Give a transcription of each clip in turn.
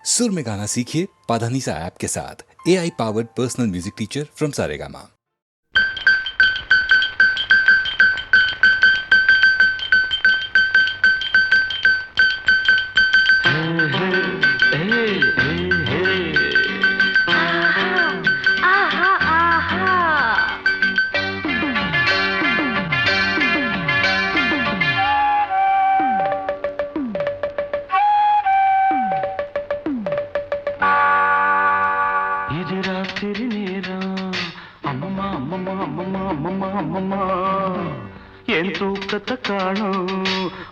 सुर में गाना सीखिए पाधानीसा ऐप के साथ। AI powered personal music teacher from Saregama. இது ராத்திரி நேரம் அம்மம்மா அம்மம்மா அம்மம்மா அம்மம்மா அம்மம்மா என் தூக்கத்தை காணும்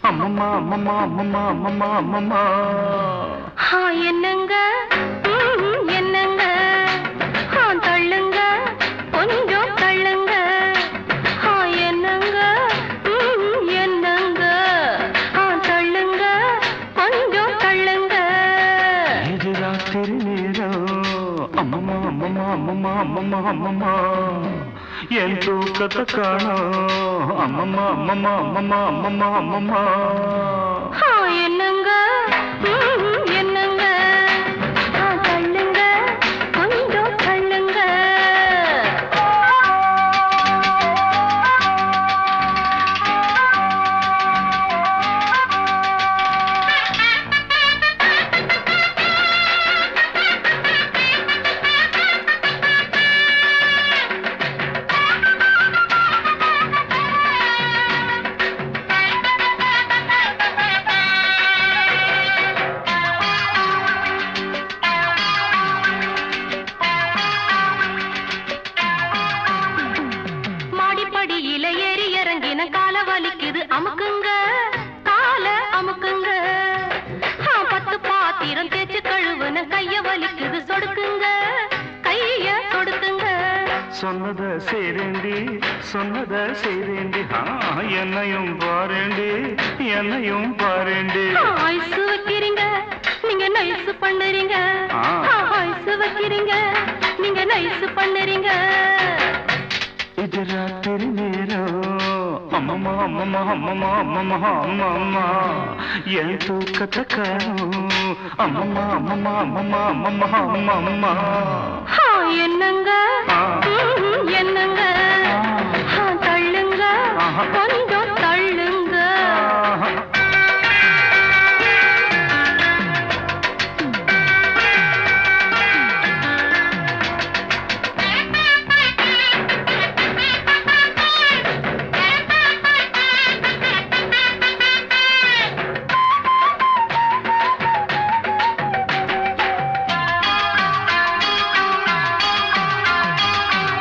அம்மம்மா அம்மம்மா அம்மம்மா அம்மம்மா அம்மம்மா என்னங்க என்னங்க தள்ளுங்க கொஞ்சம் தள்ளுங்க என்னங்க என்னங்க தள்ளுங்க கொஞ்சம் தள்ளுங்க இது ராத்திரி நேரம் அம்மம்மா அம்மம்மா அம்மம்மா அம்மம்மா அம்மம்மா என் தூக்கத்தை காணும் அம்மம்மா அம்மம்மா அம்மம்மா அம்மம்மா அம்மம்மா என்னங்க என்னங்க தள்ளுங்க கொஞ்சம் தள்ளுங்க மாடிப்படியில ஏறி இறங்கின கால வலிக்குது அமுக்குங்க கால அமுக்குங்க 10 பாத்திரம் தேய்ச்சு கழுவுன கைய வலிக்குது சொடுக்குங்க கைய சொடுக்குங்க சொன்னத செய்தேண்டி சொன்னத செய்தேண்டி என்னையும் பாரேண்டி என்னையும் பாரேண்டி ஐஸ் வைக்கிறீங்க நீங்க நைஸ் பண்ணுறீங்க ஐஸ் வைக்கிறீங்க நீங்க நைஸ் பண்ணுறீங்க இது ராத்திரி நேரம் அம்மம்மா அம்மம்மா அம்மம்மா அம்மம்மா அம்மம்மா என் தூக்கத்தை காணும் அம்மம்மா அம்மம்மா அம்மம்மா அம்மம்மா அம்மம்மா என்னங்க என்னங்க தள்ளுங்க கொஞ்சம் தள்ளுங்க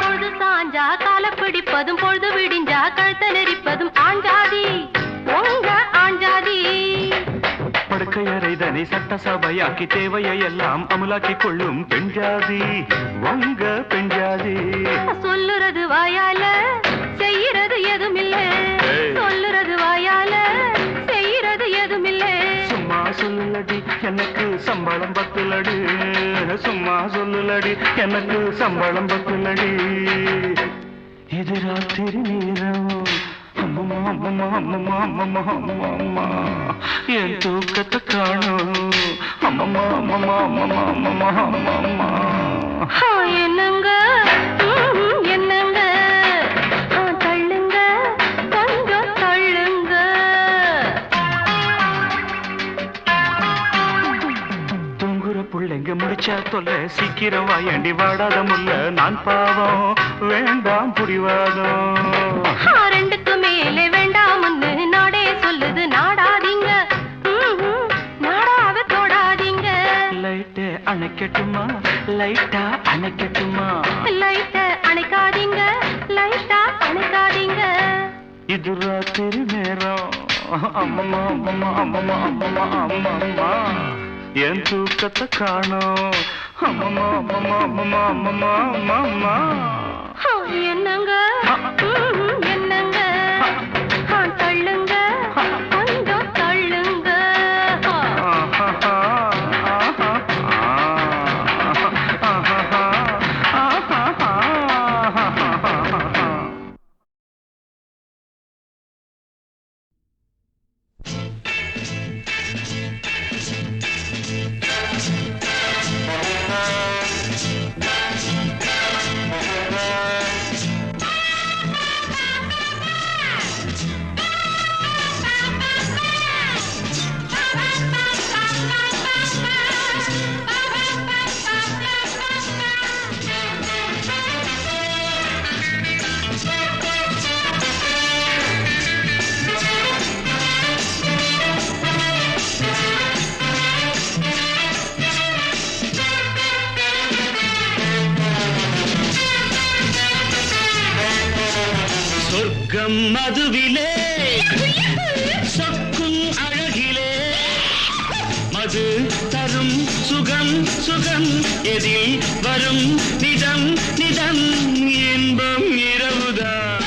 பொழுது சாஞ்சா காலை பிடிப்பதும் பொழுது விடிஞ்சா கழுத்த நெரிப்பதும் ஆஞ்சாதி உங்க ஆஞ்சாதி படுக்கை அறைதனை சட்டசபையாக்கி தேவையை எல்லாம் அமுலாக்கி கொள்ளும் பெண்ஜாதி உங்க பெண்ஜாதி சொல்லுறது வாயால செய்யறது எதுமில்ல சொல்லுறது வாயால செய்யறது எதுமில்ல சும்மா சொல்லுலடி எனக்கு சம்பளம் பத்துலடி சும்மா சொல்லுலடி எனக்கு சம்பளம் பத்துலடி இது ராத்திரி நேரம் அம்மம்மா அம்மம்மா அம்மம்மா அம்மம்மா அம்மம்மா என் தூக்கத்தை காணும் அம்மம்மா அம்மம்மா அம்மம்மா அம்மம்மா அம்மம்மா என்னங்க என்னங்க தள்ளுங்க கொஞ்சம் தள்ளுங்க தூங்குற புள்ளைங்க முடிச்சா தொல்ல சீக்கிரம் வாயண்டி வாடாத முல்ல நான் பாவம் வேண்டாம் புடிவாதம் ரெண்டுக்கு மேலே வேண்டாம்னு நாடே சொல்லுது நாடாதீங்க நாடாவ தொடாதீங்க லைட்டை அணைக்கட்டுமா லைட்டா அணைக்கட்டுமா லைட்ட அணைக்காதீங்க லைட்டா அணைக்காதீங்க இது ராத்திரி நேரம் அம்மம்மா அம்மம்மா அம்மம்மா அம்மம்மா அம்மம்மா என் தூக்கத்தை காணோம் அம்மம்மா அம்மம்மா அம்மம்மா அம்மம்மா அம்மம்மா என்னங்க என்னங்க தள்ளுங்க கொஞ்சம் தள்ளுங்க சொர்க்கம் மதுவிலே சொக்கும் அழகிலே மது தரும் சுகம் சுகம் எதில் வரும் நிதம் நிதம் இன்பம் இரவுதான்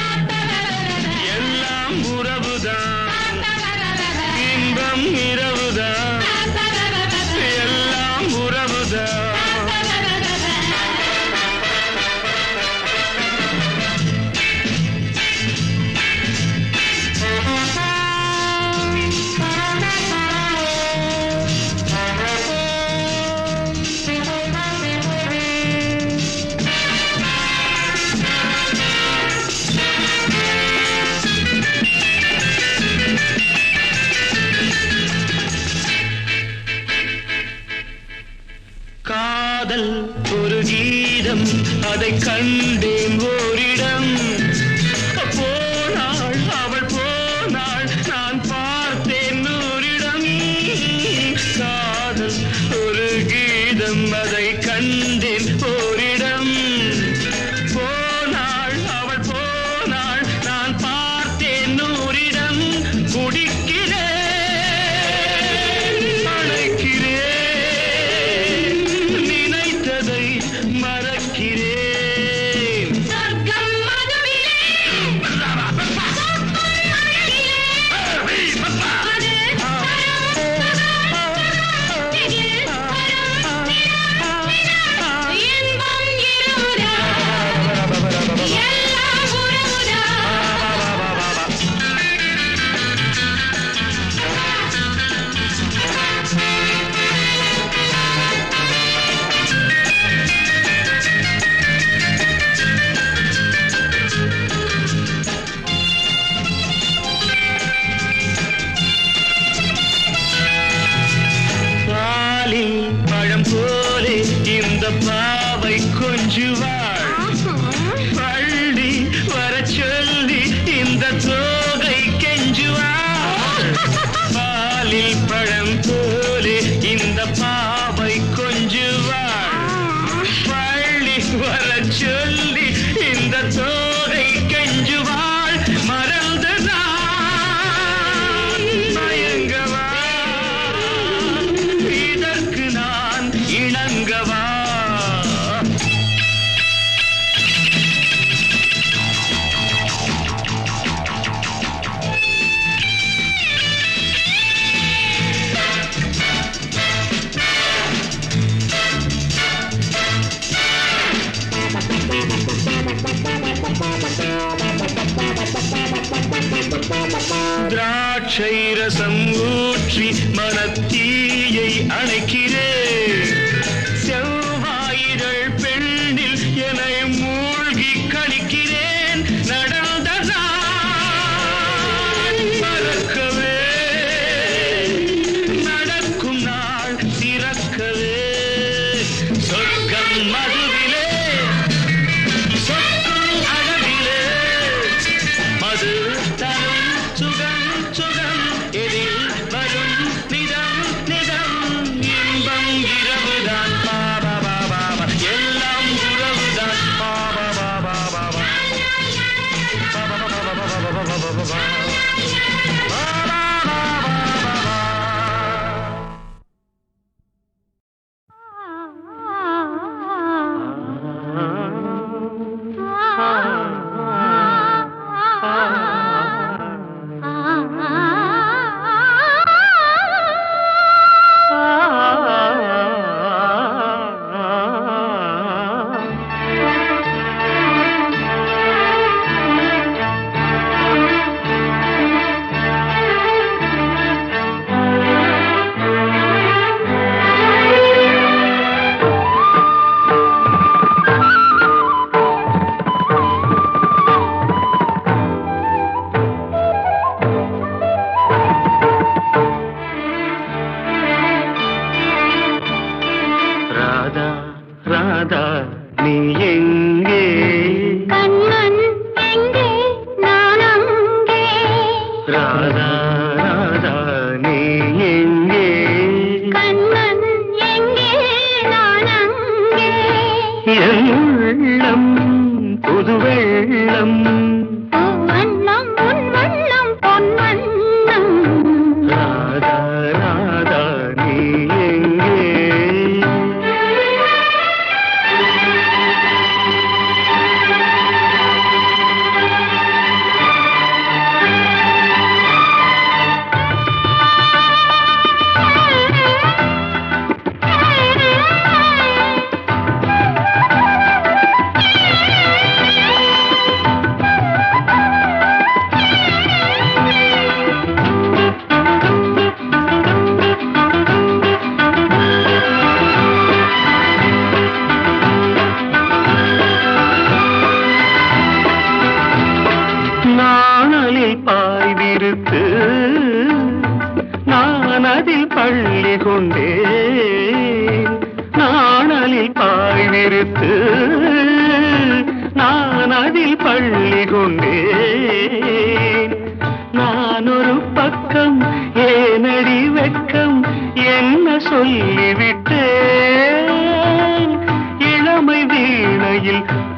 எல்லாம் உறவுதான் இன்பம் இரவுதான் எல்லாம் உறவுதான் காதல் ஒரு கீதம் அதை கண்டேன் ஓரிடம் போனாள் அவள் போனாள் நான் பார்த்தேன் நூறிடம் காதல் ஒரு கீதம் அதை கண்டேன் ஓரிடம் போனாள் அவள் போனாள் நான் பார்த்தேன் நூறிடம் குடிக்கிறேன் பழம் போலே இந்த பாவை கொஞ்சுவாள் பள்ளி வர சொல்லி இந்த தோகை கெஞ்சுவாள் பாலில் பழம் போலே இந்த பாவை கொஞ்சுவாள் பள்ளி வர சொல்லி இந்த தோகை கெஞ்சுவாள் மறந்துதான் மயங்கவா இணங்கவா திராட்சை ரசம் ஊற்றி மனத்தீயை அணைக்கிறேன் செவ்வாயிரள் பெண்ணில் என்னை மூழ்கி கழிக்கிறேன் நடந்ததா மறக்கவே நடக்கும் நாள் திறக்கவே சொர்க்கம் மதுவிலே சொக்கும் அழகிலே மது தரும் சுகம் சுகம் எதில் வரும் நிதம் நிதம் இன்பம் இரவுதான் பாபா பாபா எல்லாம் உறவுதான் பாபா பாபா பாபா பாபா பாபா பாபா பாபா ராதா நீ எங்கே கண்ணன் எங்கே நான் அங்கே ராதா ராதா நீ எங்கே கண்ணன் எங்கே நான் அங்கே என் உள்ளம் புது வெள்ளம் வண்ணம்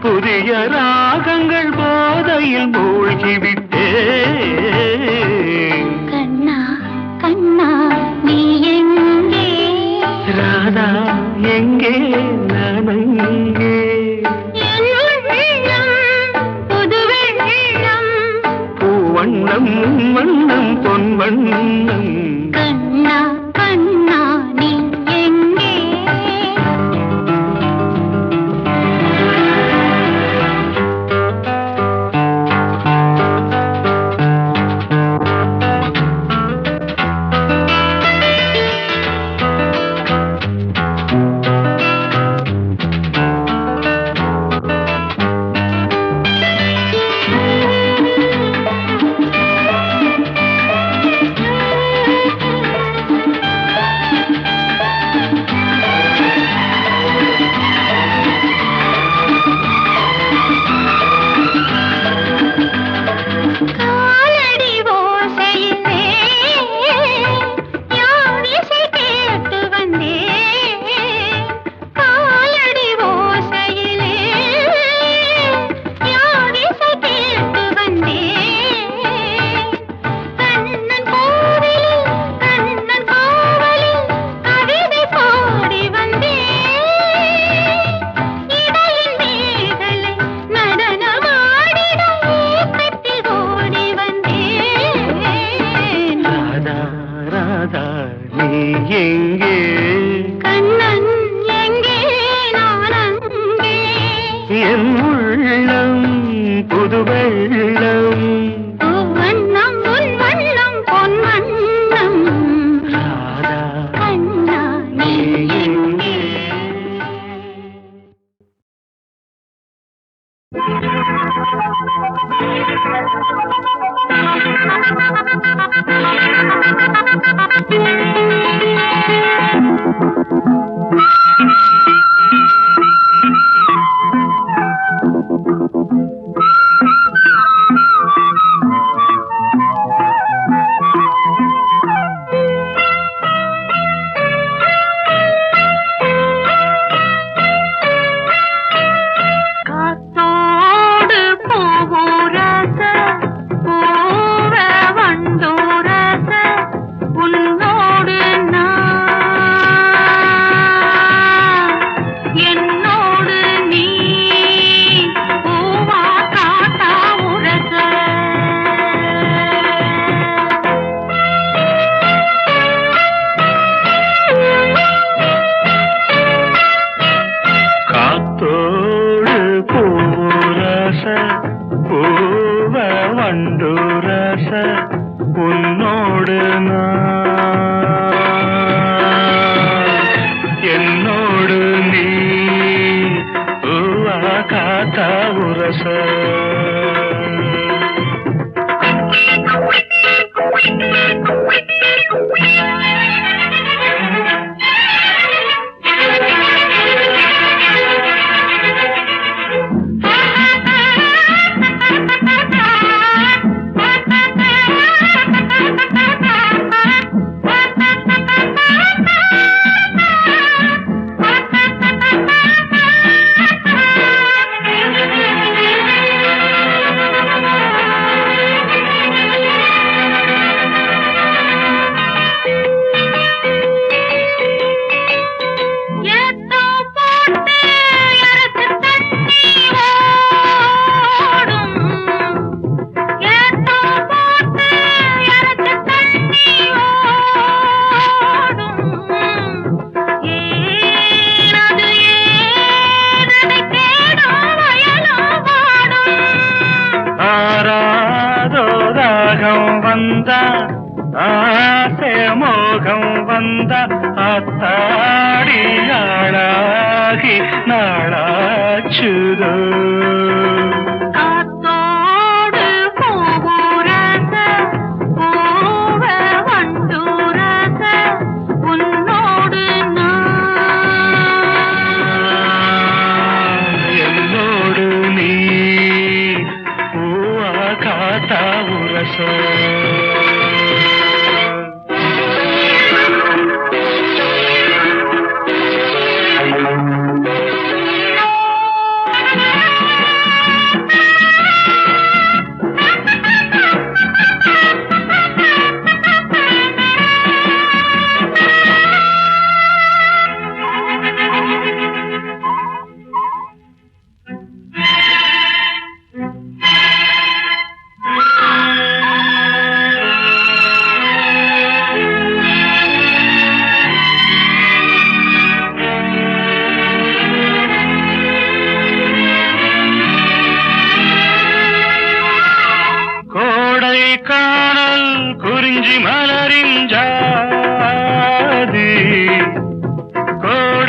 புதிய ராகங்கள் போதையில் மூழ்கிவிட்டேன். கண்ணா கண்ணா நீ எங்கே? ராதா எங்கே நான் அங்கே. என் உள்ளம் புது வெள்ளம். பூவண்ணம் வண்ணம் பொன் வண்ணம். கண்ணா கண்ணா நீ எங்கே? காலடி ஓசையிலே யார் இசை கேட்டு வந்தேன். காலடி ஓசையிலே யார் இசை கேட்டு வந்தேன். கண்ணன் கோவிலில் கண்ணன் கோவிலில் கவிதை பாடி வந்தேன். இடையில் மேகலை நடனமாடிட ஏக்கத்தில் ஓடி வந்தேன். ராதா ராதா நீ எங்கே? கண்ணன் எங்கே நான் அங்கே. என் உள்ளம் புது வெள்ளம். வண்ணம் உன் வண்ணம் பொன் வண்ணம். ராதா கண்ணா நீ எங்கே? காத்தோடு போகுரச பூவ வண்டோரச உன்னோடு நான் என்னோடு நீ பூவா காத்தா உரச. காத்தோடு பூரச பூவ வண்டுரச உன்னோடு நான் என்னோடு நீ பூவா காத்தா உரச. ஆசை மோகம் வந்த அத்தாடியாளாகி நாளாச்சுதோ. காத்தோடு பூவுரச பூவ வண்டுரச உன்னோடு நான் என்னோடு நீ பூவா காத்தா உரச.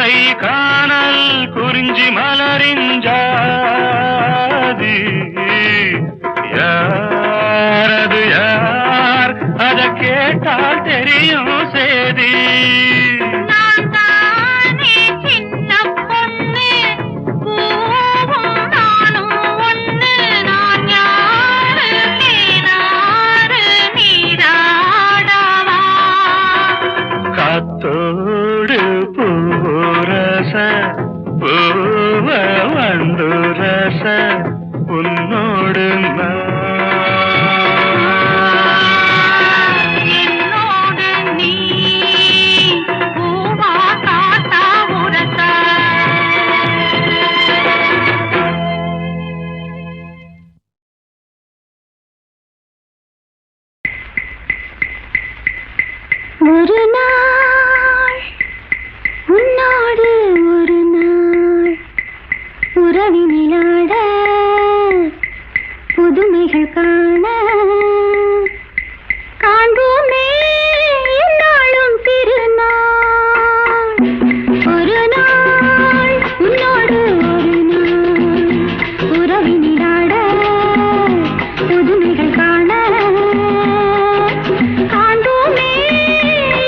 மாலை காணல் குறிஞ்சி மலரின் ஜாதி யாரது யார் அத கேட்டால் தெரியும் சேதி நான் தானே சின்ன பொண்ணு பூவும் நானும் ஒண்ணு நான் யாரு நீராறு நீராடவா காத்தோடு பூரச பூவ வந்து ரச உன்னோடு என்னோடு நீ பூவா காத்தா உரச ஒரு நாள் உன்னோடு ஒரு நாள் உறவினிலாட புதுமைகள் காண காண்போமே என்னாலும் திருநாள் ஒரு நாள் உன்னோடு ஒரு நாள் உறவினிலாட புதுமைகள் காண காண்போமே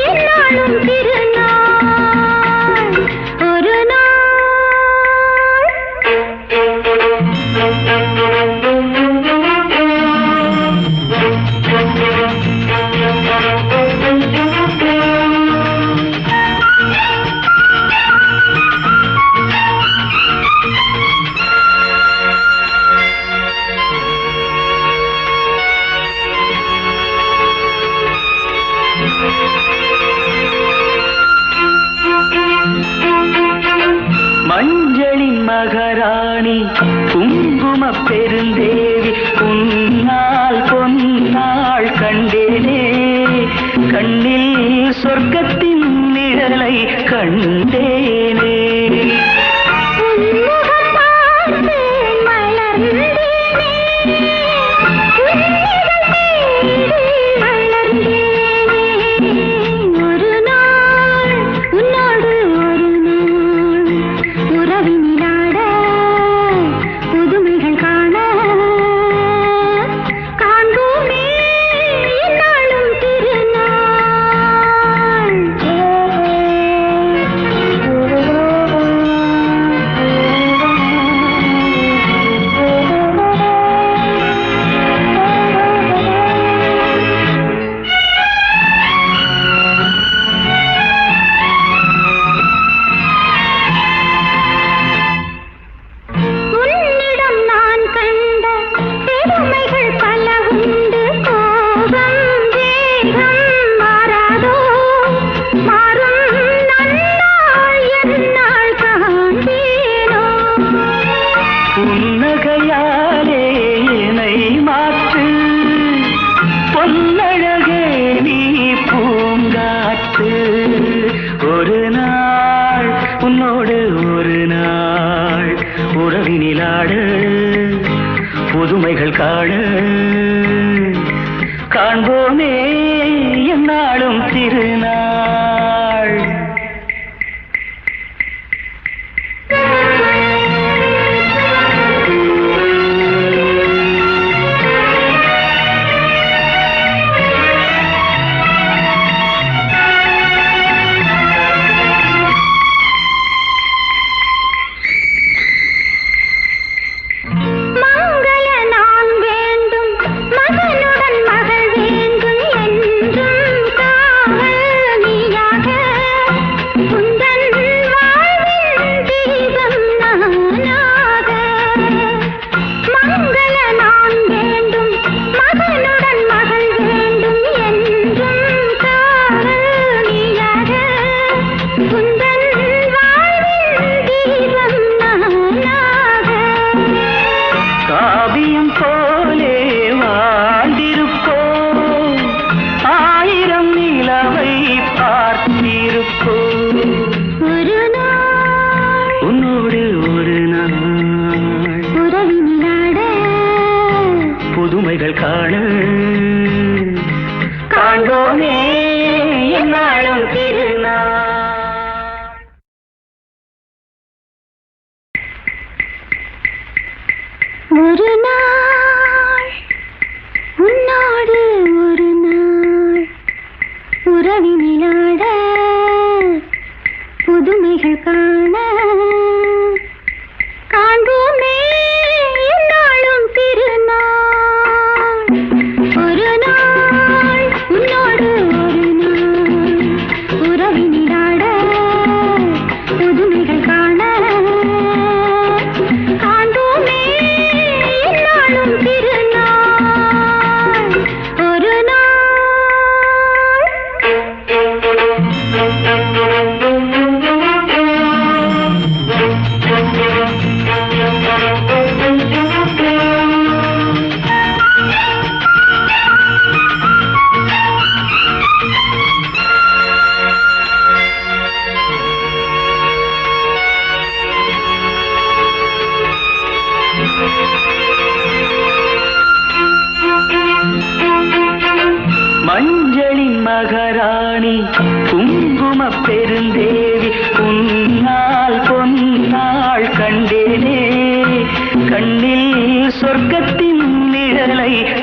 என்னாலும் திருநாள் ஒரு மஞ்சளின் மகராணி குங்கும பெருந்தேவி உன்னால் பொன்னாள் கண்டேனே கண்ணில் சொர்க்கத்தின் நிழலை கண்டேனே ஒரு நாள் உன்னோடு ஒரு நாள் உறவினிலாட புதுமைகள் காண காண்போமே என்னாலும் திருநாள் உன்னிடம் நான் கண்ட பெருமைகள் பல உண்டு கோபம் வேகம் மாறாதோ மாறும் நன்னாள் எந்நாள் காண்பேனோ புன்னகையாலே என்னை மாற்று பொன்னழகே நீ பூங்காற்று ஒரு நாள் உன்னோடு ஒரு நாள் உறவினிலாடு புதுமைகள் காண காண்போமே என்னாலும் திருநாள் மங்கள நான் வேண்டும்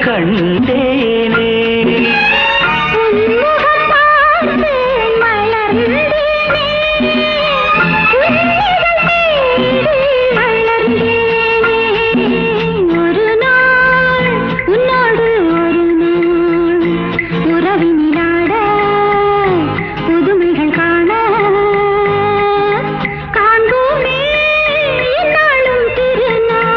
கண்டேனே. உன்முகம் பார்த்து மலர்ந்தேனே, உன்னிதழ் தேடி மலர்ந்தேனே. ஒரு நாள் உன்னோடு ஒரு நாள் உறவினிலாட புதுமைகள் காண காண்போமே என்னாலும் திருநாள்.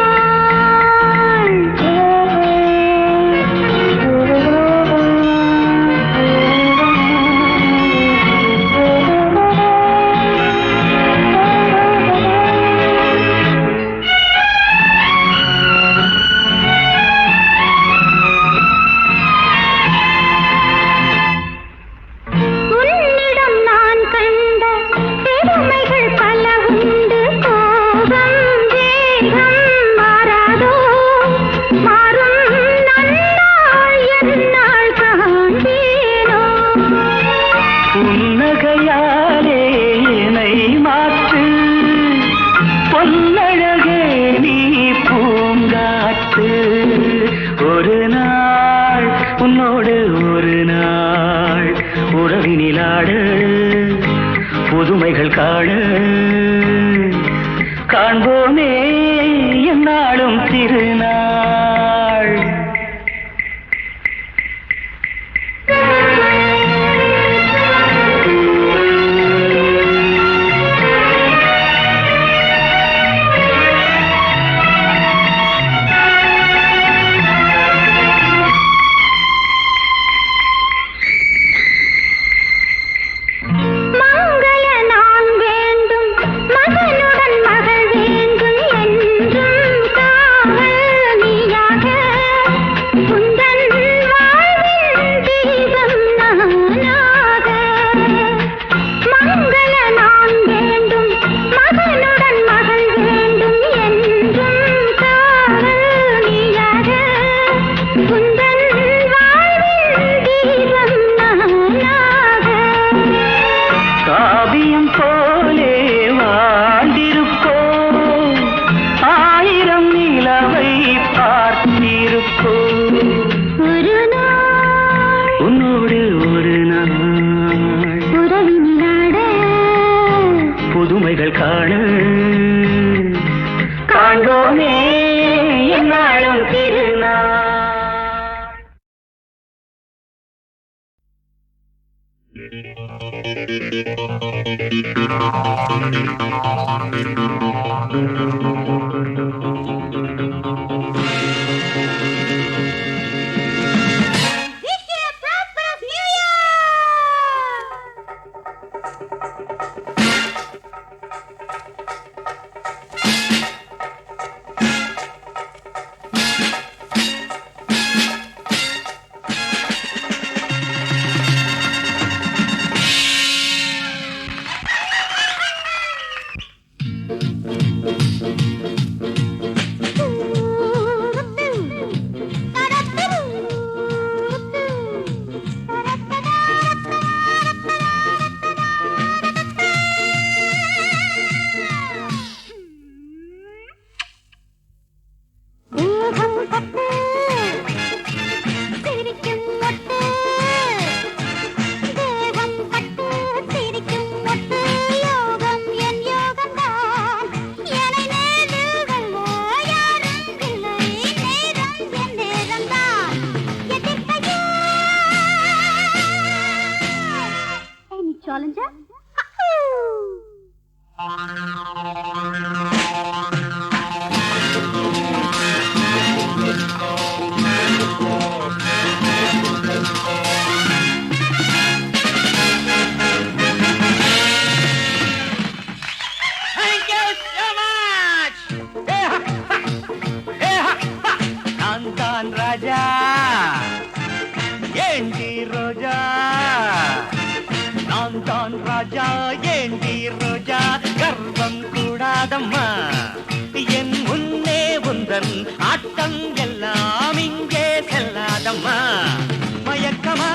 உன்னிடம் நான் கண்ட பெருமைகள் பல உண்டு. கோபம் வேகம் மாறாதோ, மாறும் நன்னாள் எந்நாள் காண்பேனோ. புன்னகையாலே என்னை மாற்று பொன்னழகே நீ பூங்காற்று. ஒரு நாள் உன்னோடு ஒரு நாள் உறவினிலாடு புதுமைகள் காண காண்போமே எந்நாளும் திருநாள். மங்கள நான் வேண்டும், மகனுடன் மகள் வேண்டும், என்றும் காவல் நீயாக. உந்தன் வாழ்வின் தீபம் நானாக. மங்கள நான் வேண்டும், மகனுடன் மகள் வேண்டும், என்றும் காவல் நீயாக. உந்தன் வாழ்வின் தீபம் நானாக. காவியம் போலே வாழ்ந்திருப்போம், ஆயிரம் நிலவை பார்த்திருப்போம். ஒரு நாள் உன்னோடு ஒரு நாள் உறவினிலாட புதுமைகள் காண காண்போமே எந்நாளும் திருநாள். Challenger? Thank you so much. Nandan Raja, Yendi Roja. Nandan Raja, Yendi Roja, Garvam Kudadamma. என் முன்னே உந்தன் ஆட்டம் எல்லாம் இங்கே செல்லாதம்மா. மயக்கமா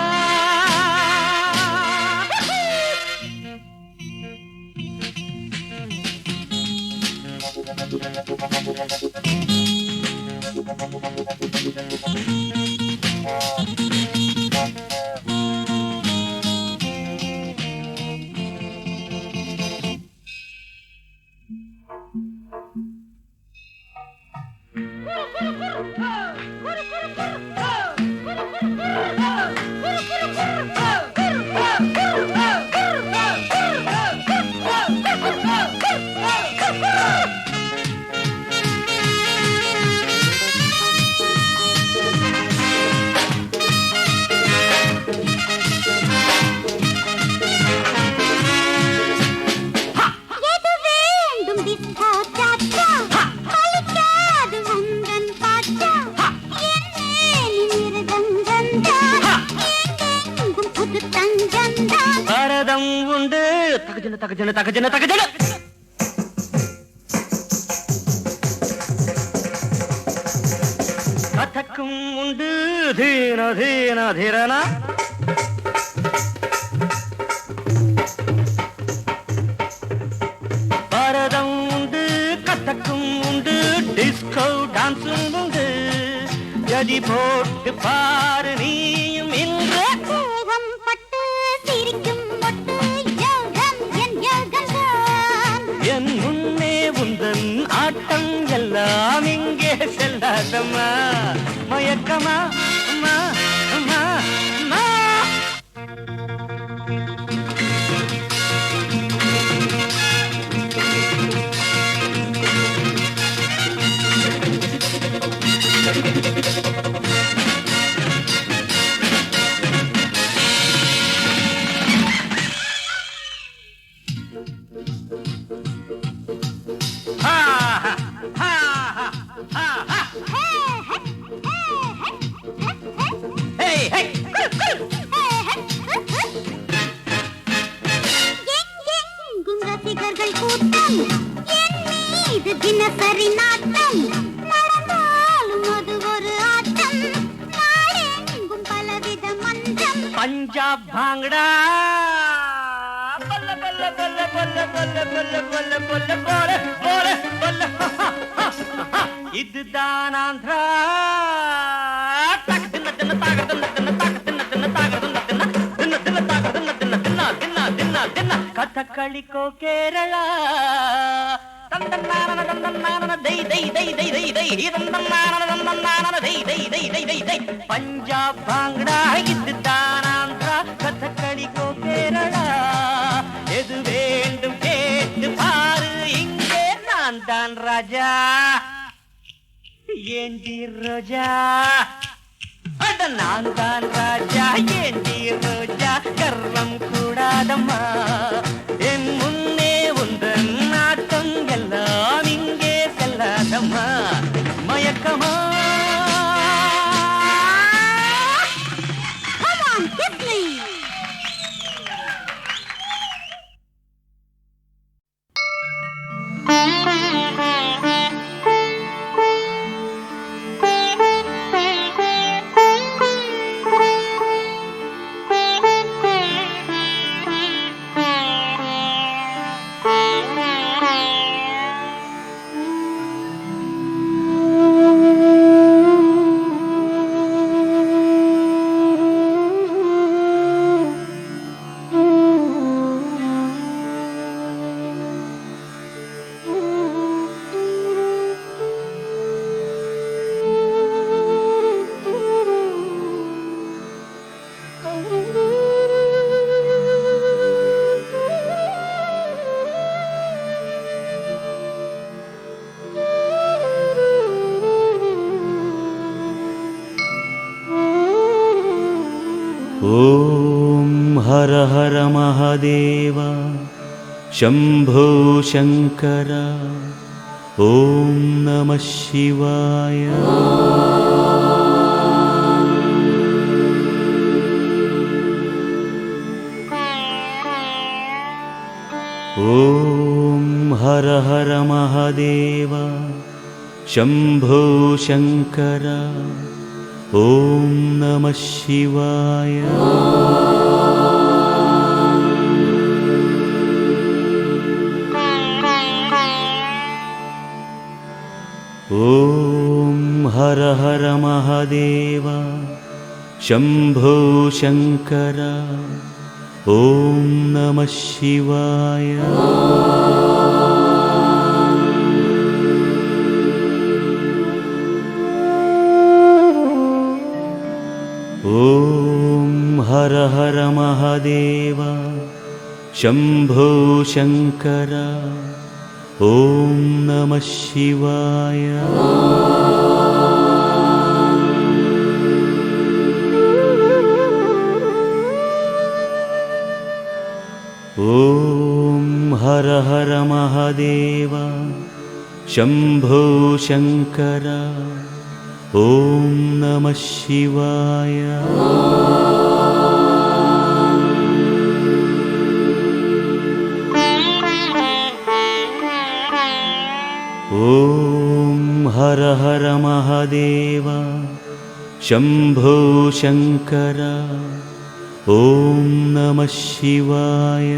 பரதம் உண்டு தகஜன தகஜன தகஜன தகஜன கதக்கும் உண்டு தீன தீன தீரனா பரதம் உண்டு கதக்கும் உண்டு டிஸ்கோ டான்ஸும் உண்டு ஜதி போட்டு பாரு நீயும் இன்று என் முன்னே உந்தன் ஆட்டம் எல்லாம் இங்கே செல்லாதம்மா மயக்கமா அம்மா அம்மா அம்மா தினசரி நாட்டம் நடந்தாலும் அது ஒரு ஆட்டம் நாடெங்கும் பலவித மஞ்சம் பஞ்சாப் பாங்கடா பல்ல பல்ல பல்ல பல்ல பல்ல பல்ல பல்ல பல்ல போல போல பல்ல இதுதான் ஆந்திரா தக தின்ன தின்ன தாக தின்ன தின்ன தாக தின்ன தின்ன தாக தின்ன தின்ன தின்ன தின்ன தாக தின்ன தின்ன தின்ன தின்ன தின்ன தின்ன கதகளிக்கோ கேரளா தந்தன்னான தந்தன்னான தை தை தை தை தை தை தந்தன்னான தந்தன்னான தை தை தை தை தை தை பஞ்சாப் பாங்கடா இதுதான் ஆந்திரா கதகளிக்கோ கேரளா எது வேண்டும் கேட்டு பாரு இங்கே நான் தான் ராஜா ஏண்டி ரோஜா அட நான் தான் ராஜா ஏண்டி ரோஜா கர்வம் கூடாதம்மா என் முன்னே உந்தன் நாட்டம் எல்லாம் இங்கே செல்லாதம்மா மயக்கமா Come on, kiss me. ॐ हर हर महादेव शम्भो शङ्कर ॐ नमः शिवाय ॐ हर हर महादेव शम्भो शङ्कर ॐ नमः शिवाय ॐ हर हर महादेव शम्भो शङ्कर ॐ नमः शिवाय ॐ शम्भो शङ्कर ॐ नमः शिवाय। ॐ हर हर महादेव शम्भो शङ्कर ॐ नमः शिवाय। ॐ हर हर महादेव शम्भो शङ्कर ॐ नमः शिवाय।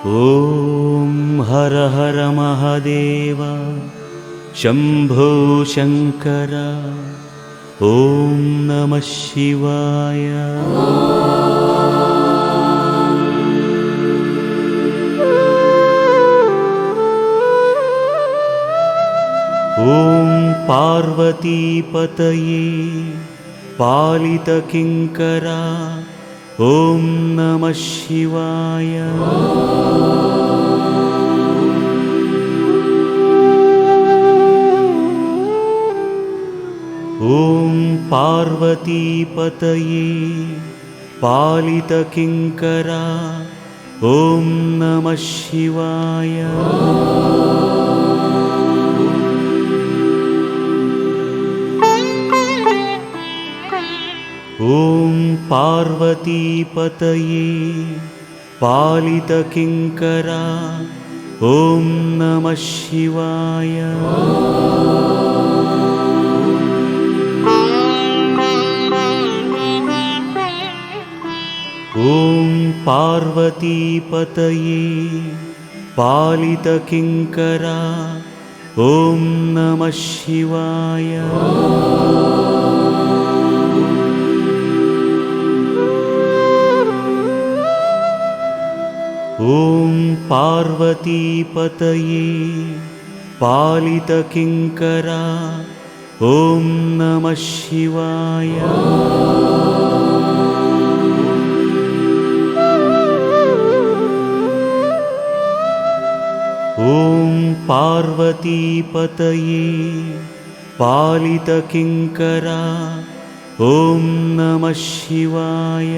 ॐ हर हर महादेव शम्भो शङ्कर ॐ नमः शिवाय। ॐ पार्वतीपतये पालितकिङ्करा ॐ नमः शिवाय। ॐ पार्वतीपतये पालितकिङ्करा ॐ नमः शिवाय। ॐ पार्वतीपतये पालितकिङ्करा ॐ नमः शिवाय। ॐ पार्वतीपतये पालितकिङ्करा ॐ नमः शिवाय। ॐ पार्वतीपतये पालितकिङ्करा ॐ नमः शिवाय। ॐ पार्वतीपतये पालितकिङ्करा ॐ नमः शिवाय।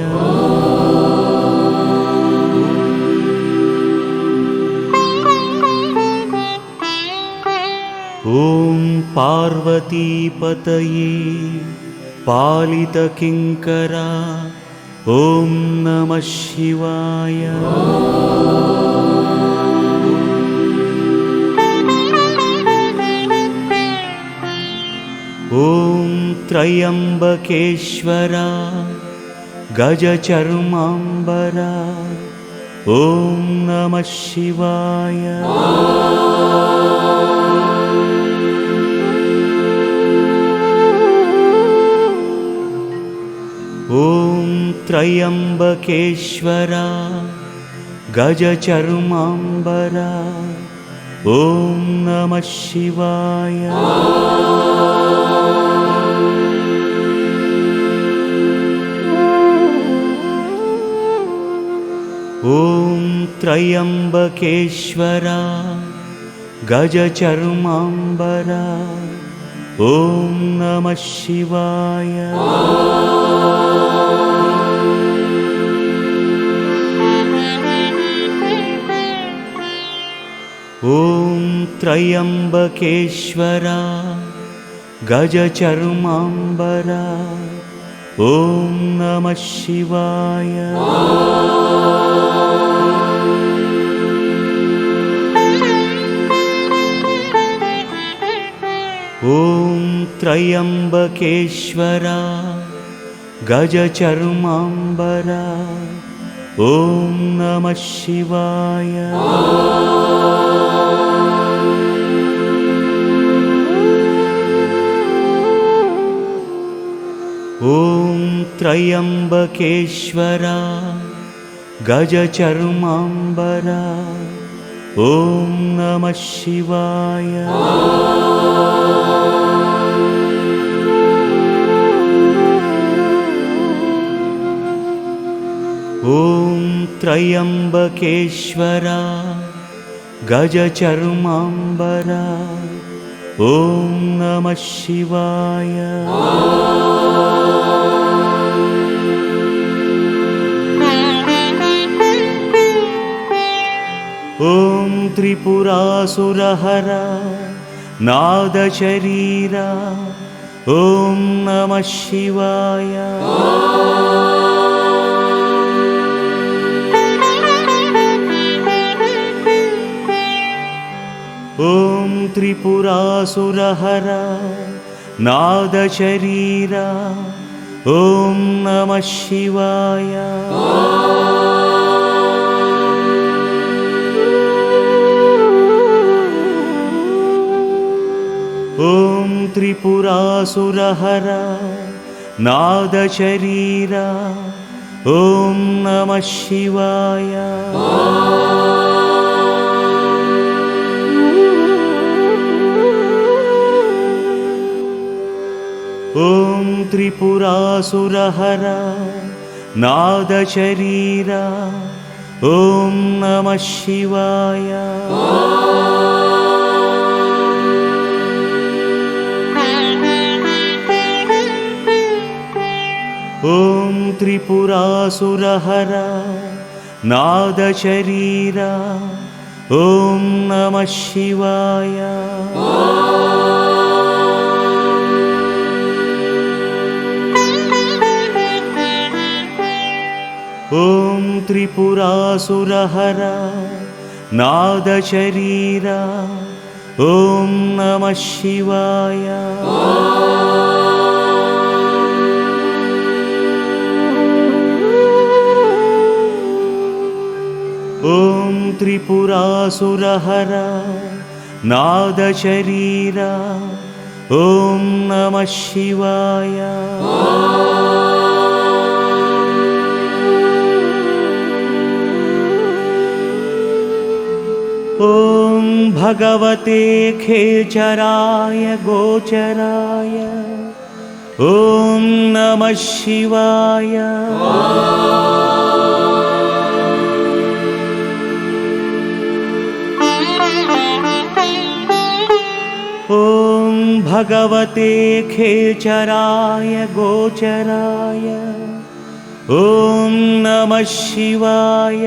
ॐ पार्वतीपतये पालितकिङ्करा ॐ नमः शिवाय। ॐ त्र्यम्बकेश्वरा गजचर्माम्बरा ॐ नमः शिवाय। ॐ त्र्यम्बकेश्वरा गजचर्माम्बरा ॐ नमः शिवाय। ॐ त्र्यम्बकेश्वरा गजचर्माम्बरा ॐ नमः शिवाय। ॐ त्र्यम्बकेश्वरा गजचर्माम्बरा ॐ नमः शिवाय। ॐ त्र्यम्बकेश्वरा गजचर्माम्बरा ॐ नमः शिवाय। ॐ त्र्यम्बकेश्वरा गजचर्माम्बरा ॐ नमः शिवाय। त्र्यम्बकेश्वरा गजचर्माम्बरा ॐ नमः शिवाय। ॐ त्रिपुरासुरहरा नादशरीरा ॐ नमः शिवाय। ॐ त्रिपुरासुरहरा नादशरीरा ॐ नमः शिवाय। ॐ त्रिपुरासुरहरा नादशरीरा ॐ नमः शिवाय। ॐ त्रिपुरासुरहरा नादशरीरा ॐ नमः शिवाय। ॐ त्रिपुरासुरहरा नादशरीरा ॐ नमः शिवाय। ॐ त्रिपुरासुरहरा नादशरीरा ॐ नमः शिवाय। ॐ त्रिपुरासुरहरा नादशरीरा ॐ नमः शिवाय। ॐ भगवते खेचराय गोचराय ॐ नमः शिवाय। ॐ भगवते खेचराय गोचराय ॐ नमः शिवाय।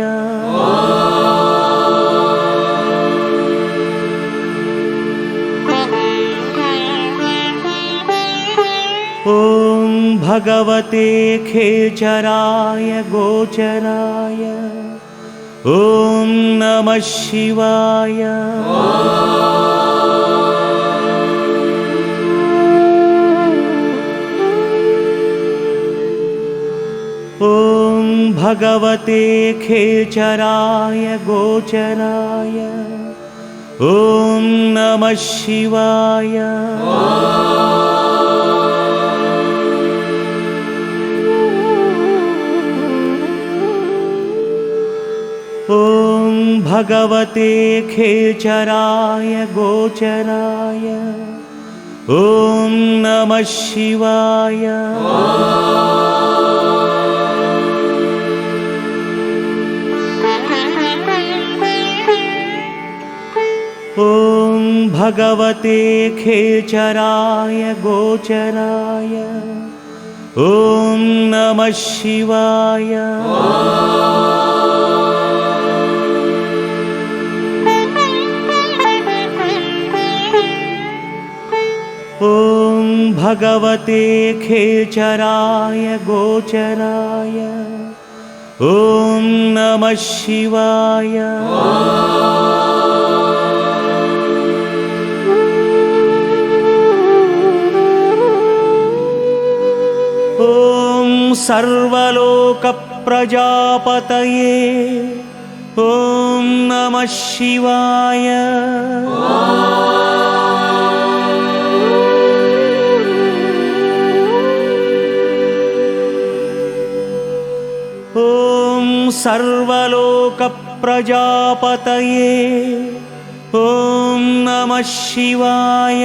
ॐ भगवते खेचराय गोचराय ॐ नमः शिवाय। ॐ भगवते खेचराय गोचराय ॐ नमः शिवाय। ॐ भगवते खेचराय गोचराय ॐ नमः शिवाय। ॐ भगवते खेचराय गोचराय ॐ नमः शिवाय। ॐ भगवते खेचराय गोचराय ॐ नमः शिवाय। ॐ सर्वलोकप्रजापतये ॐ नमः शिवाय। ॐ सर्वलोकप्रजापतये ॐ नमः शिवाय।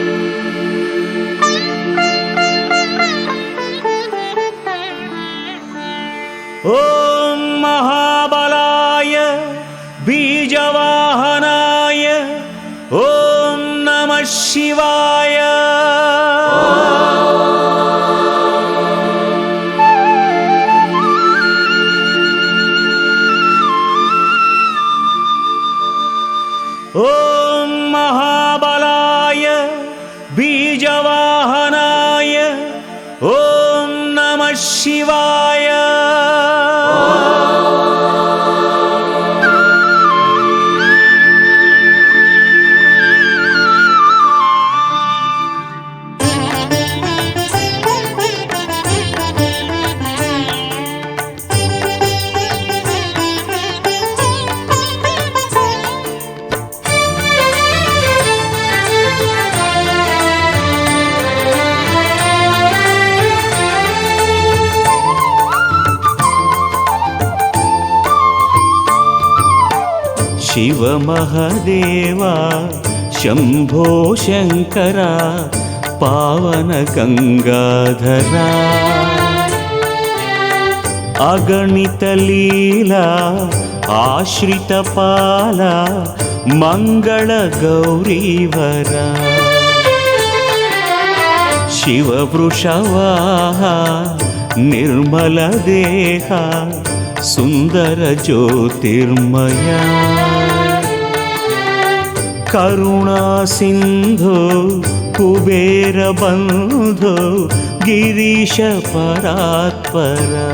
बीजवाहनाय ॐ नमः शिवाय। ॐ महाबलाय बीजवाहनाय ॐ नमः शिवाय। शिव महदेवा शंभो शंकरा पावन गंगाधरा अगणित लीला आश्रित पाला मंगल गौरीवरा शिव वृषवाहा निर्मल देहा सुंदर ज्योतिर्मया करुणा सिंधु कुबेर बंधु गिरीश परात्परा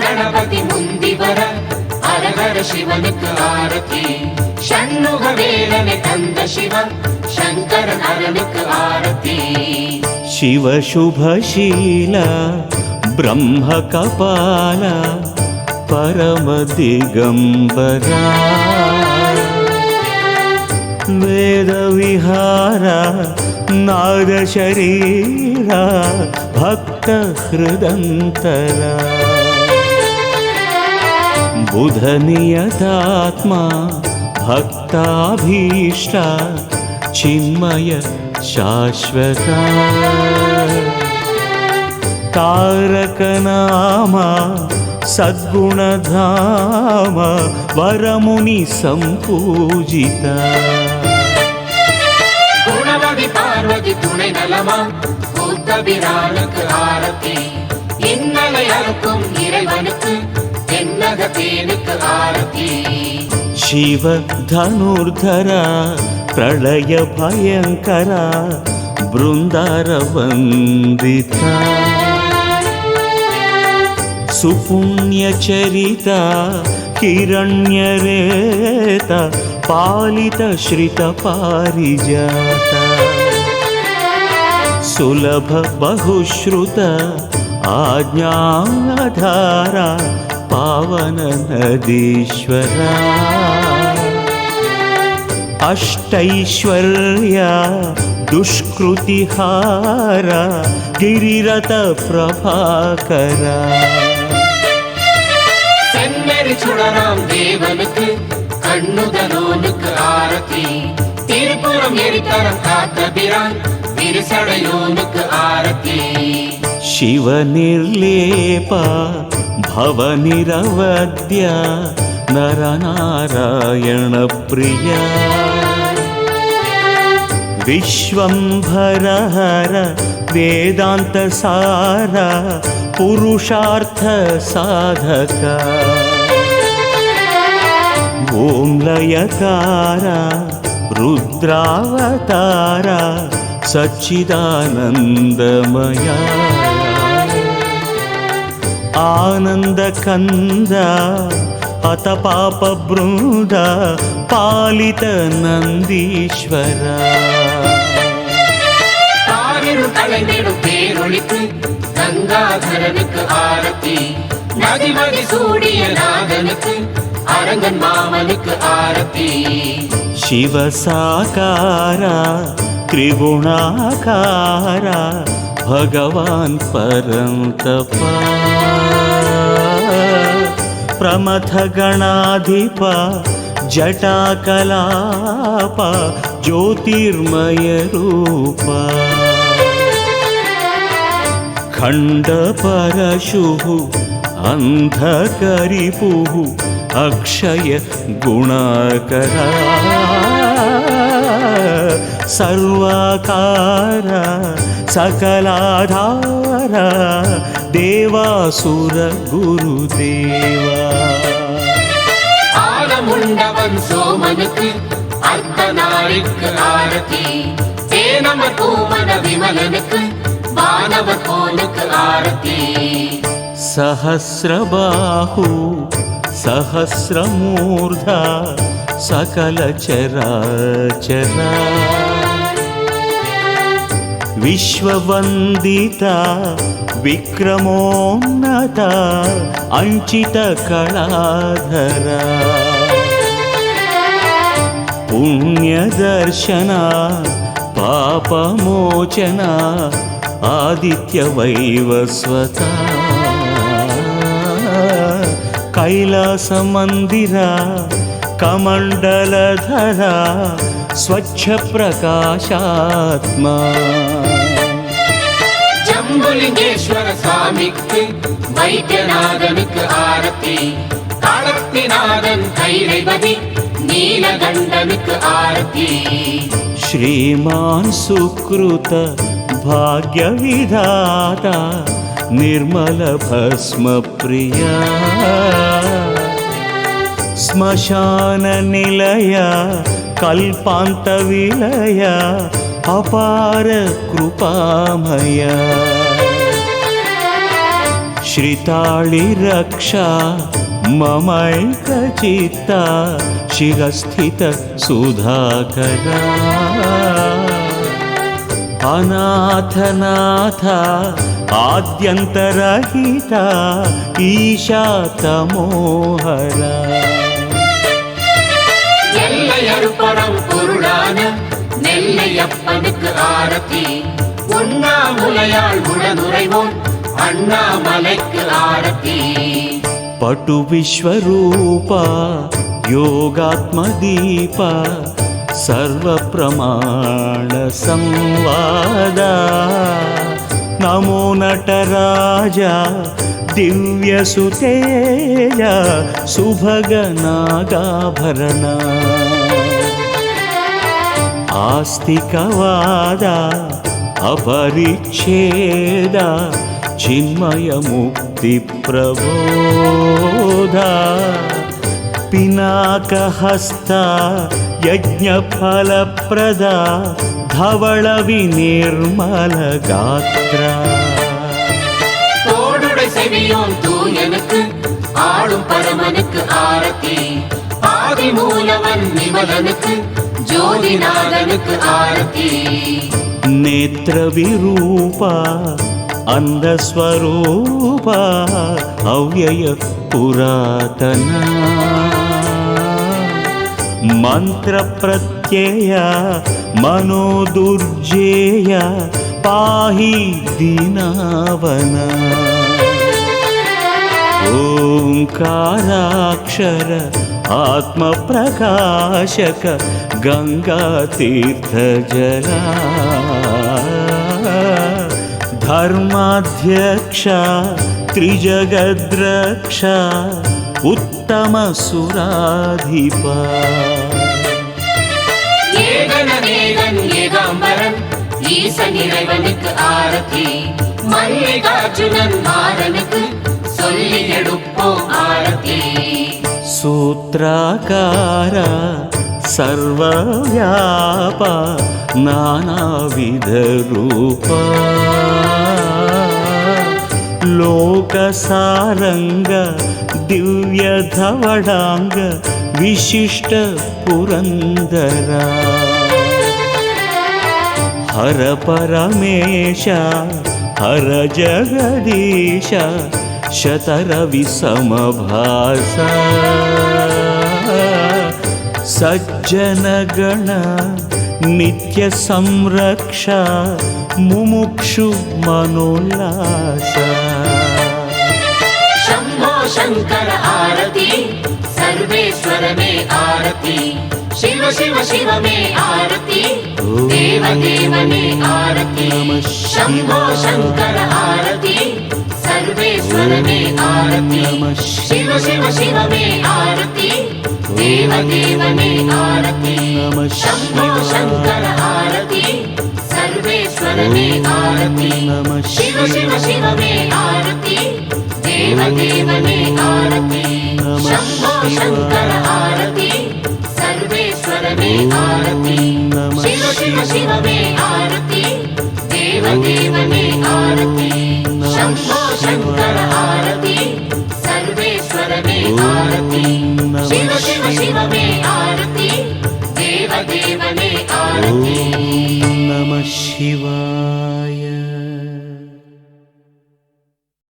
गणपति मुंदिवर अरगर शिवनुक्क आरती षण्मुख वेलने कंद शिव शंकर अरनुक्क आरती शिव शुभशीला ब्रह्म कपाला परम दिगंबरा वेद विहारा नाद शरीरा भक्त हृदंतरा बुध नियतात्मा भक्ताभीष्टा चिन्मय शाश्वता तारक नामा सद्गुणधाम वरमुनि संपूजिता गुणवति पार्वती तुणை நலமா கூத்தபிரானுக்கு ஆரத்தி இன்னலை அறுக்கும் இறைவனுக்கு தென்னக தேனுக்கு ஆரத்தி शिव धनुर्धरा प्रलय भयंकरा बृंदार वंदिता सुपुण्यचरिता हिरण्यरेता पालित श्रित पारिजाता सुलभ बहुश्रुत आज्ञाधारा पावन नदीश्वरा अष्टैश्वर्या दुष्कृतिहारा गिरिरथ प्रभाकरा செம்மறி சுடராம் தேவனுக்கு கண்ணுதலோனுக்கு ஆரத்தி திருப்புறம் எரித்தரம் காத்த பிரான் திருசடையோனுக்கு ஆரத்தி शिव निर्लेपा भव निरवद्या नर नारायण प्रिया विश्वंभर हर वेदांत सारा पुरुषार्थ साधका ओम लयकारा रुद्रावतारा सच्चिदानंदमया आनंद कंदा अत पाप बृंद पालित नंदीश्वरा ஆரிரு கலைநெடும் பேரொளிக்கு கங்காதரனுக்கு ஆரத்தி நதிமதி சூடிய நாதனுக்கு அரங்கன் மாமனுக்கு ஆரத்தி शिव साकारा त्रिगुणाकारा भगवान् परन्तपा प्रमथ गणाधिपा जटाकलापा ज्योतिर्मय रूपा खंड परशुः अन्धकरिपुः अक्षय गुणाकरा सर्वाकार सकलाधार देवासुर गुरुदेवा ஆலமுண்டவன் சோமனுக்கு அர்த்தநாரிக்கு ஆரதி தேனமர் பூமன விமலனுக்கு வானவர் கோனுக்கு ஆரதி सहस्रबाहु सहस्रमूर्धा सकलचराचरा विश्ववन्दिता विक्रमोन्नता अञ्चितकलाधरा पुण्यदर्शना पापमोचना आदित्यवैवस्वता कैलासमन्दिरा कमण्डलधरा स्वच्छप्रकाशात्मा ஜம்புலிங்கேஸ்வர சுவாமிக்கு வைத்தியநாதனுக்கு ஆரத்தி காலத்திநாதன் கைலைவதி நீலகண்டனுக்கு ஆரத்தி श्रीमान् सुकृत भाग्यविधाता निर्मलभस्मप्रिया श्मशाननिलया कल्पान्तविलया अपार कृपामया श्रिताळिरक्षा ममैकचित्ता शिरस्थित सुधाकरा अनाथनाथा आद्यन्तरहिता ईशा तमोहरा எல்லையறுபரம் பொருளான நெல்லையப்பனுக்கு ஆரத்தி உண்ணாமுலையாள் உடனுறைவோம் அண்ணாமலைக்கு ஆரத்தி पटु विश्वरूपा योगात्मदीपा सर्वप्रमाण संवादा नमो नटराजा दिव्यसुतेजा सुभगनागाभरणा आस्तिकवादा अपरिच्छेदा चिन्मयमुक्तिप्रबोधा पिनाकहस्ता यज्ञफलप्रदा धवलविनिर्मलगात्रा தோடுடை செவியோன் தூயனுக்கு ஆளும் பரமனுக்கு ஆரத்தி ஆதிமூலவன் நிமலனுக்கு ஜோதிநாதனுக்கு ஆரத்தி नेत्रविरूपा अन्धस्वरूपा अव्यय पुरातना मन्त्रप्रत्यया मनोदुर्जेया पाहि दीनावना ओंकाराक्षर आत्मप्रकाशक गंगातीर्थजला धर्माध्यक्षा त्रिजगद्रक्षा उत्तमसुराधिपा ஏகனேகன் ஏகாம்பரன் ஈசன் இறைவனுக்கு ஆரத்தி மல்லிகார்ஜுனன் மாறனுக்கு சொல்லி எடுப்போம் ஆரத்தி सूत्राकारा सर्वव्यापा नानाविधरूपा लोकसारंग दिव्यधवडांग विशिष्ट पुरंदरा हर परमेश हर जगदीश शतरविसमभासा सज्जनगण नित्य संरक्षा मुमुक्षु मनोल्लासा शंभो शंकर आरती सर्वेश्वरने आरती शिव शिव शिव में आरती देव देवने आरती शंभो शंकर आरती सर्वेश्वर में आरती शिव शिव शिव में आरती देव देव में आरती शंभो शंकर आरती सर्वेश्वर में आरती शिव शिव शिव में आरती देव देव में आरती शंभो शंकर आरती सर्वेश्वर में आरती शिव शिव शिव में आरती देव देव में आरती शंभो शंकर आरती सर्वेश्वर में आरती शिव शिव शिव में आरती देव देव में आरती नमः शिवाय।